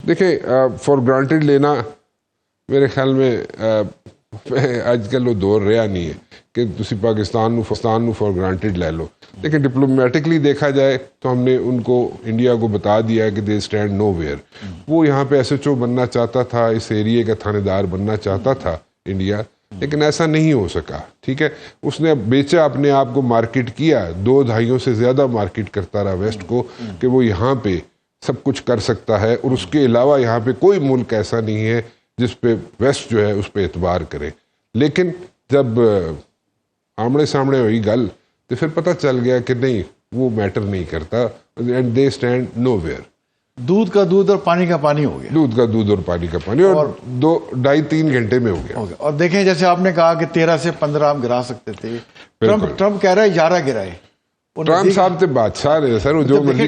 دیکھیں for granted لینا میرے خیال میں آج کل وہ دور رہا نہیں ہے کہ تسی پاکستان نو فار گرانٹیڈ لے لو. لیکن ڈپلومیٹکلی دیکھا جائے تو ہم نے ان کو انڈیا کو بتا دیا ہے کہ دے اسٹینڈ نو ویئر. وہ یہاں پہ ایس ایچ او بننا چاہتا تھا, اس ایریے کا تھانے دار بننا چاہتا تھا انڈیا, لیکن ایسا نہیں ہو سکا. ٹھیک ہے, اس نے بیچا اپنے آپ کو, مارکیٹ کیا, 2 دہائیوں سے زیادہ مارکیٹ کرتا رہا ویسٹ کو کہ وہ یہاں پہ سب کچھ کر سکتا ہے, اور اس کے علاوہ یہاں پہ کوئی ملک ایسا نہیں ہے جس پہ ویسٹ جو ہے اس پہ اعتبار کرے. لیکن جب آمنے سامنے ہوئی گل تو پھر پتہ چل گیا کہ نہیں, وہ میٹر نہیں کرتا, and they stand nowhere. دودھ کا دودھ اور پانی کا پانی ہو گیا. دودھ کا دودھ اور پانی کا پانی, اور 2-2.5-3 گھنٹے میں ہو گیا. اور دیکھیں جیسے آپ نے کہا کہ 13 سے 15 ہم گرا سکتے تھے, ٹرمپ کہہ رہا ہے 11 گرائے. ٹرمپ صاحب تو بادشاہ ہے سر, وہ جو مرضی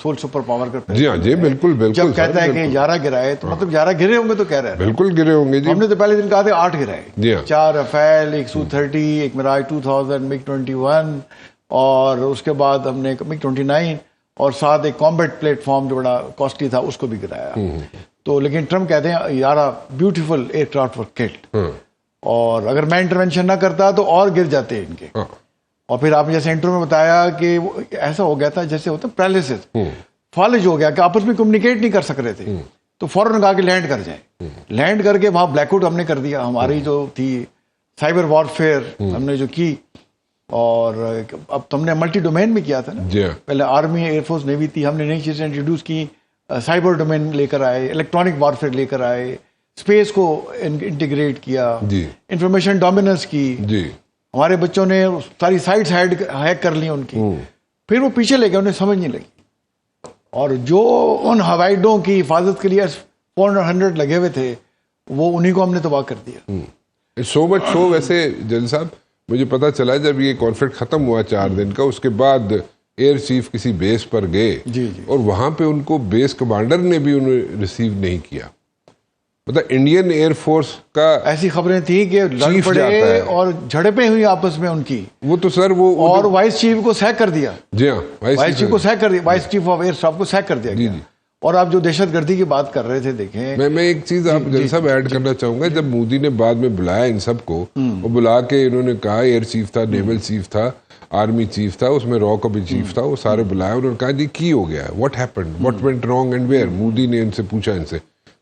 سول سپر پاور کرتا ہے. جی ہاں جی بالکل بالکل. جب کہتا ہے کہ 11 گرائے تو مطلب 11 گرے ہوں گے تو کہہ رہا ہے. بالکل گرے ہوں گے جی. ہم نے تو پہلے دن کہا تھا 8 گرائے. جی ہاں, 4 رفیل, ایک سو-30, ایک میراج 2000, مگ 21, اور اس کے بعد ہم نے مگ 29, اور ساتھ ایک کامبیٹ پلیٹ فارم جو بڑا کاسٹلی تھا اس کو بھی گرایا. تو لیکن ٹرمپ کہتے ہیں 11 beautiful aircraft were killed, اور اگر میں انٹرونشن نہ کرتا تو اور گر جاتے ان کے. اور پھر آپ نے جیسے انٹرو میں بتایا کہ ایسا ہو گیا تھا جیسے ہوتا پیرالسس, فالج ہو گیا کہ آپس میں کمیونیکیٹ نہیں کر سک رہے تھے. تو فوراً کہا کہ لینڈ کر جائیں. لینڈ کر کے وہاں بلیک آؤٹ ہم نے کر دیا. ہماری جو تھی سائبر وارفیئر ہم نے جو کی, اور اب تم نے ملٹی ڈومین میں کیا تھا نا. پہلے آرمی, ایئر فورس, نیوی تھی, ہم نے نئی چیزیں انٹروڈیوس کی. سائبر ڈومین لے کر آئے, الیکٹرانک وارفیئر لے کر آئے, اسپیس کو انٹیگریٹ کیا, انفارمیشن ڈومیننس کی. ہمارے بچوں نے ساری سائٹس ہیک کر لی ان کی. پھر وہ پیچھے لے گئے, انہیں سمجھ نہیں لگی. اور جو ان ہوائی اڈوں کی حفاظت کے لیے 400 لگے ہوئے تھے وہ انہیں کو ہم نے تباہ کر دیا. سو مچ سو ویسے جل صاحب مجھے پتا چلا جب یہ کانفلکٹ ختم ہوا 4 دن کا, اس کے بعد ایئر چیف کسی بیس پر گئے اور وہاں پہ ان کو بیس کمانڈر نے بھی انہیں ریسیو نہیں کیا. مطلب انڈین ایئر فورس کا ایسی خبریں تھیں کہ لڑ پڑے اور جھڑپیں ہوئی آپس میں ان کی. وہ تو سر وہ اور وائس چیف کو سیک کر دیا. جی ہاں, وائس چیف کو سیک کر دیا, vice chief of air staff کو سیک کر دیا گیا. اور آپ جو دہشت گردی کی بات کر رہے تھے, دیکھیں میں ایک چیز آپ جن صاحب ایڈ کرنا چاہوں گا. جب مودی نے بعد میں بلایا ان سب کو, وہ بلا کے انہوں نے کہا, ایئر چیف تھا, نیول چیف تھا, آرمی چیف تھا, اس میں را کا بھی چیف تھا, وہ سارے بلایا, انہوں نے کہا جی کی ہو گیا, what happened, what went wrong and where. Modi نے ان سے پوچھا, ان سے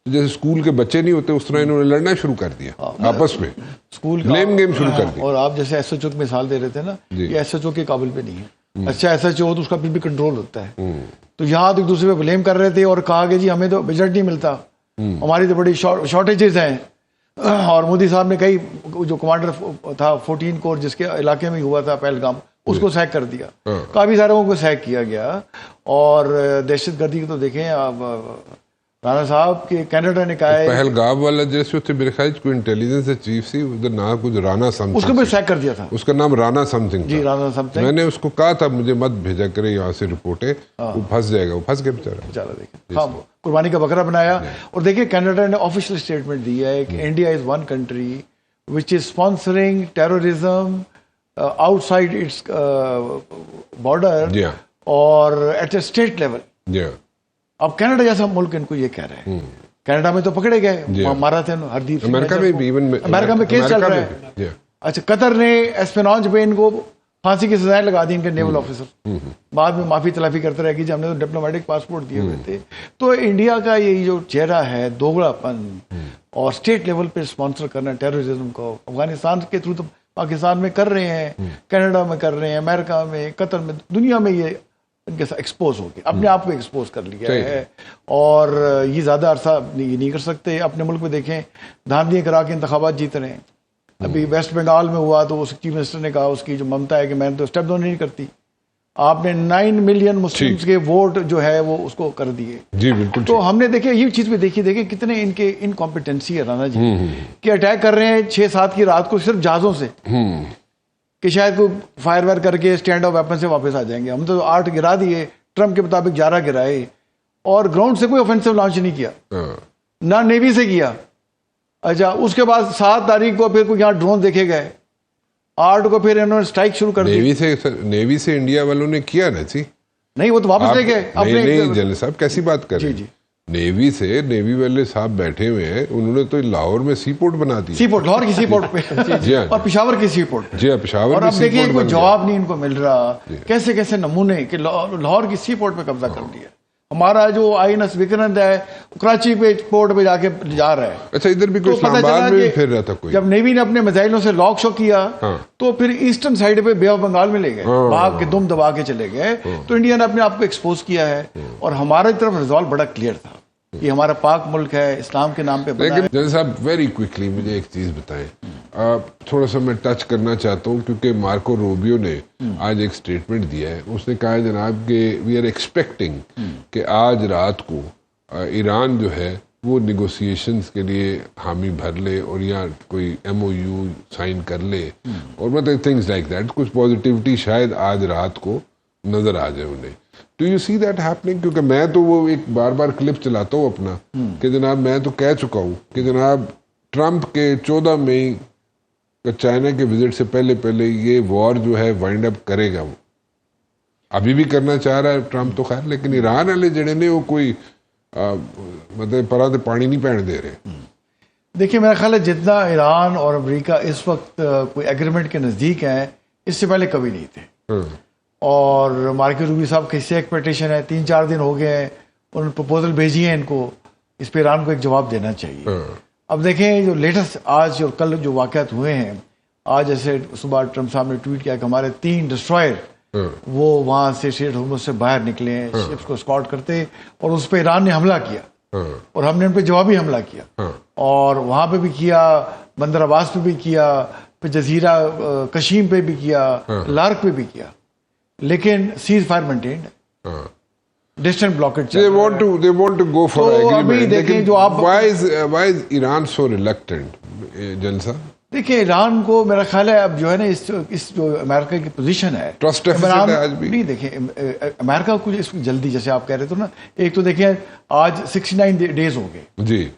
جیسے اسکول کے بچے نہیں ہوتے اس طرح انہوں نے لڑنا شروع کر دیا آپس میں, اسکول بلیم گیم شروع کر دیا. اور آپ جیسے ایس ایچ او کی مثال دے رہے تھے نا, یہ ایس ایچ او کے قابل پہ نہیں ہے. اچھا ایس ایچ او تو اس کا پھر بھی کنٹرول ہوتا ہے. تو یہاں تو ایک دوسرے پہ بلیم کر رہے تھے اور کہا کہ جی ہمیں تو بجٹ نہیں ملتا, ہماری تو بڑی شارٹیجز ہیں. اور مودی صاحب نے کئی جو کمانڈر تھا 14 کور جس کے علاقے میں ہوا تھا پہلگام, اس کو سیک کر دیا. کافی سارے کو سیک کیا گیا. اور دہشت گردی کو تو دیکھیں آپ, رانا صاحب کہ کینیڈا نے کہا ہے پہلگام والا جیسے اتنے میرے خیال کوئی انٹیلیجنس چیف سی, ادھر نام کچھ رانا سم, اس کو بھی سیک کر دیا تھا. اس کا نام رانا سم تھنگ. جی رانا سم تھنگ. میں نے اس کو کہا تھا مجھے مت بھیجا کرے یہاں سے رپورٹیں, وہ پھنس جائے گا. وہ پھنس گیا بیچارہ. دیکھیں ہاں قربانی کا بکرا بنایا. اور دیکھیں کینیڈا نے آفیشیل اسٹیٹمنٹ دی ہے کہ India is one country which is sponsoring terrorism outside its border اور ایٹ اے اسٹیٹ لیول. اب کینیڈا جیسا ملک ان کو یہ کہہ رہے ہیں. کینیڈا میں تو پکڑے گئے, مارا تھے ہردیپ, امریکہ میں بھی, امریکہ میں کیس چل رہا ہے. اچھا قطر نے اسپیناج پہ ان کو پھانسی کی سزائیں لگا دی ان کے نیول آفیسر. بعد میں معافی تلافی کرتے رہے کہ جب ہم نے تو ڈپلومیٹک پاسپورٹ دیے ہوئے تھے. تو انڈیا کا یہ جو چہرہ ہے دوگلا پن اور اسٹیٹ لیول پہ اسپانسر کرنا ٹیررزم کو, افغانستان کے تھرو تو پاکستان میں کر رہے ہیں, کینیڈا میں کر رہے ہیں, امریکہ میں, قطر میں, دنیا میں یہ ان کے ساتھ ایکسپوز ہو گیا, اپنے آپ کو ایکسپوز کر لیا ہے. اور یہ زیادہ عرصہ یہ نہیں کر سکتے. اپنے ملک میں دیکھیں دھاندلیاں کرا کے انتخابات جیت رہے ہیں. ابھی ویسٹ بنگال میں ہوا تو اس چیف منسٹر نے کہا, اس کی جو ممتا ہے کہ میں نے تو اسٹیپ ڈاؤن نہیں کرتی. آپ نے 9 ملین مسلمس کے ووٹ جو ہے وہ اس کو کر دیے. جی بالکل. تو ہم نے دیکھے یہ چیز بھی دیکھیے کتنے ان کے انکمپیٹنسی ہے رانا جی, کہ اٹیک کر رہے ہیں 6-7 کی رات کو صرف جہازوں سے, کہ شاید کوئی فائر وائر کر کے اسٹینڈ آف ویپن سے واپس آ جائیں گے. ہم تو 8 گرا دیے, ٹرمپ کے مطابق 11 گرائے, اور گراؤنڈ سے کوئی آفینسو لانچ نہیں کیا, نہ نیوی سے کیا. اچھا اس کے بعد 7 تاریخ کو پھر کوئی یہاں ڈرون دیکھے گئے, 8 کو پھر انہوں نے اسٹرائک شروع کر دی. نیوی سے انڈیا والوں نے کیا نا جی, نہیں وہ تو واپس لے گئے. نہیں جنرل صاحب کیسی بات کر رہے ہیں, نیوی سے، نیوی والے صاحب بیٹھے ہوئے ہیں، انہوں نے تو لاہور میں سی پورٹ بنا دیا، سی پورٹ، لاہور کی سی پورٹ پہ جی ہاں اور پشاور کی سی پورٹ پہ، جی ہاں پشاور اور میں اب سی دیکھیں پورٹ کوئی بن جواب نہیں ان کو مل رہا، کیسے کیسے نمونے کہ لاہور کی سی پورٹ پہ قبضہ کر لیا. ہمارا جو آئی این ایس وکرانت ہے کراچی پہ پورٹ پہ جا کے جا رہا ہے. اچھا ادھر بھی کوئی تو پتہ اسلام آباد چلا میں بھی کہ پھر رہا تھا کوئی، جب نیوی نے اپنے میزائلوں سے لاک شو کیا ہاں. تو پھر ایسٹرن سائڈ پہ بے آف بنگال میں لے گئے، بھاگ کے دم دبا کے چلے گئے. تو انڈیا نے اپنے آپ کو ایکسپوز کیا ہے، اور ہماری طرف ریزالو بڑا کلیئر تھا، یہ ہمارا پاک ملک ہے، اسلام کے نام پہ بنا ہے. لیکن جن صاحب ویری کوئکلی مجھے ایک چیز بتائیں، تھوڑا سا میں ٹچ کرنا چاہتا ہوں کیونکہ مارکو روبیو نے آج ایک سٹیٹمنٹ دیا ہے. اس نے کہا ہے جناب کہ وی آر ایکسپیکٹنگ کہ آج رات کو ایران جو ہے وہ نیگوسیشنز کے لیے حامی بھر لے اور یا کوئی ایم او یو سائن کر لے، اور مطلب تھنگز لائک دیٹ، کچھ پازیٹیوٹی شاید آج رات کو نظر آ جائے انہیں. Do you see that happening? کیونکہ میں تو وہ ایک بار بار کلپ چلاتا ہوں اپنا کہ جناب میں تو کہہ چکا ہوں کہ جناب ٹرمپ کے 14 مئی کا چائنا کے وزٹ سے پہلے یہ وار جو ہے وائنڈ اپ کرے گا. وہ ابھی بھی کرنا چاہ رہا ہے ٹرمپ تو خیر، لیکن ایران والے جڑے نے وہ کوئی مطلب پرا تے پانی نہیں پہن دے رہے. دیکھیے میرا خیال ہے جتنا ایران اور امریکہ اس وقت کوئی ایگریمنٹ کے نزدیک ہیں، اس سے پہلے کبھی نہیں تھے. اور مارکو روبیو صاحب کی سے ایکسپیکٹیشن ہے، 3-4 دن ہو گئے ہیں انہوں نے پرپوزل بھیجی ہے ان کو، اس پہ ایران کو ایک جواب دینا چاہیے. اب دیکھیں جو لیٹسٹ آج اور کل جو واقعات ہوئے ہیں، آج جیسے صبح ٹرمپ صاحب نے ٹویٹ کیا کہ ہمارے 3 ڈسٹرائر وہ وہاں سے اسٹریٹ ہارمز سے باہر نکلے ہیں شپس کو اسکاٹ کرتے، اور اس پہ ایران نے حملہ کیا اور ہم نے ان پہ جوابی حملہ کیا، اور وہاں پہ بھی کیا، بندر عباس پہ بھی کیا، پھر جزیرہ کشیم پہ بھی کیا، لارک پہ بھی کیا، لیکن سیز فائر مینٹینڈ ہے، ڈسٹنٹ بلاکیج چل رہا ہے. They want to go for تو ابھی agreement. دیکھیں لیکن جو آپ why is Iran so reluctant, جلسہ؟ دیکھیں ایران کو میرا خیال ہے اب جو ہے نا اس جو امریکہ کی پوزیشن ہے، ٹرسٹ ڈیفیسٹ ہے آج بھی. نہیں دیکھیں امریکہ کو اس کو جلدی، جیسے آپ کہہ رہے تھے نا، ایک تو دیکھیں آج 69 ڈیز ہو گئے، جی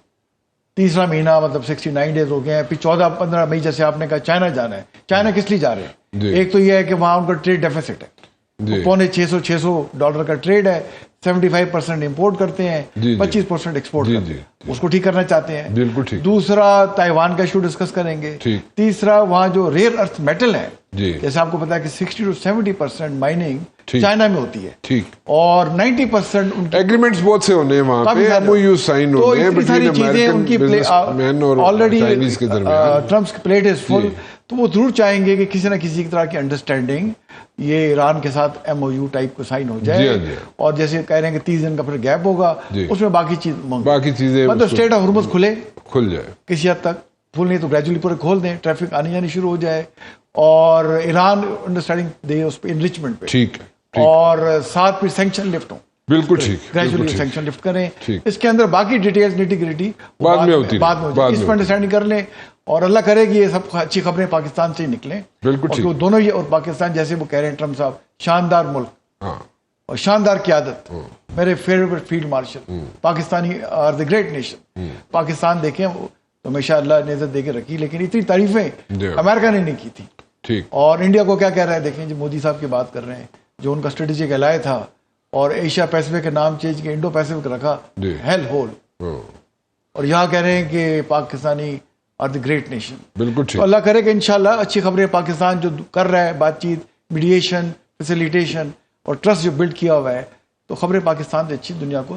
تیسرا مہینہ مطلب 69 ڈیز ہو گئے ہیں. پھر 14-15 مئی جیسے آپ نے کہا چائنا جانا ہے. چائنا کس لیے جا رہے ہیں؟ ایک تو یہ ہے کہ وہاں ان کا ٹریڈ ڈیفیسٹ ہے، $600 کا ٹریڈ ہے، 75% امپورٹ کرتے ہیں، 25% ایکسپورٹ کرتے ہیں، اس کو ٹھیک کرنا چاہتے ہیں. بالکل ٹھیک. دوسرا تائیوان کا ایشو ڈسکس کریں گے. تیسرا وہاں جو ریئر ارتھ میٹل ہے، جیسے آپ کو پتا ہے کہ 60 to 70% مائننگ چائنا میں ہوتی ہے، ٹھیک، اور 90% ان کے ایگریمنٹس بہت سے ہونے ہیں وہاں پہ، ایم او یو سائن ہونے ہیں، اتنی ساری چیزیں ان کی آلریڈی ٹرمپس کی پلیٹ از فل. تو وہ ضرور چاہیں گے کہ کسی نہ کسی طرح کی انڈرسٹینڈنگ یہ ایران کے ساتھ ایم او یو ٹائپ کو سائن ہو جائے، اور جیسے کہہ رہے ہیں کہ 30 دن کا پھر گیپ ہوگا، اس میں باقی چیزیں مطلب اسٹریٹ آف ہارمز کھل جائے کسی حد تک، پھول نہیں تو گریجولی پورے کھول دیں، ٹریفک آنی جانی شروع ہو جائے، اور ایران انڈرسٹینڈنگ دے اس پہ انریچمنٹ پہ، ٹھیک، اور ساتھ پھر سینکشن لفٹ ہوں. بالکل ٹھیک، گریجولی سینکشن لفٹ کریں. اس کے اندر باقی ڈیٹیلز نیٹی گریٹی بعد میں ہوتی ہے، اس پر انڈرسٹینڈنگ کر لیں، اور اللہ کرے کہ یہ سب اچھی خبریں پاکستان سے ہی نکلیں. بالکل ٹھیک. دونوں ہی، اور پاکستان جیسے وہ کہہ رہے ہیں ٹرمپ صاحب، شاندار ملک اور شاندار قیادت، میرے favourite field marshal, Pakistani are the great nation. Pakistan دیکھیں تو ہمیشہ اللہ نے عزت دے کے رکھی، لیکن اتنی تعریفیں امریکہ نے نہیں کی تھی. اور انڈیا کو کیا کہہ رہا ہے، دیکھیں جو مودی صاحب کی بات کر رہے ہیں، جو ان کا اسٹریٹجک الائے تھا، اور ایشیا پیسفک کا نام چینج کے انڈو پیسفک رکھا، ہیل ہول، اور یہاں کہہ رہے ہیں کہ Pakistani are the great nation. بالکل ٹھیک. اللہ کرے کہ انشاءاللہ اچھی خبریں پاکستان جو کر رہا ہے، بات چیت، میڈیشن، فیسیلیٹیشن اور ٹرسٹ جو بلڈ کیا ہوا ہے، تو خبریں پاکستان سے اچھی دنیا کو.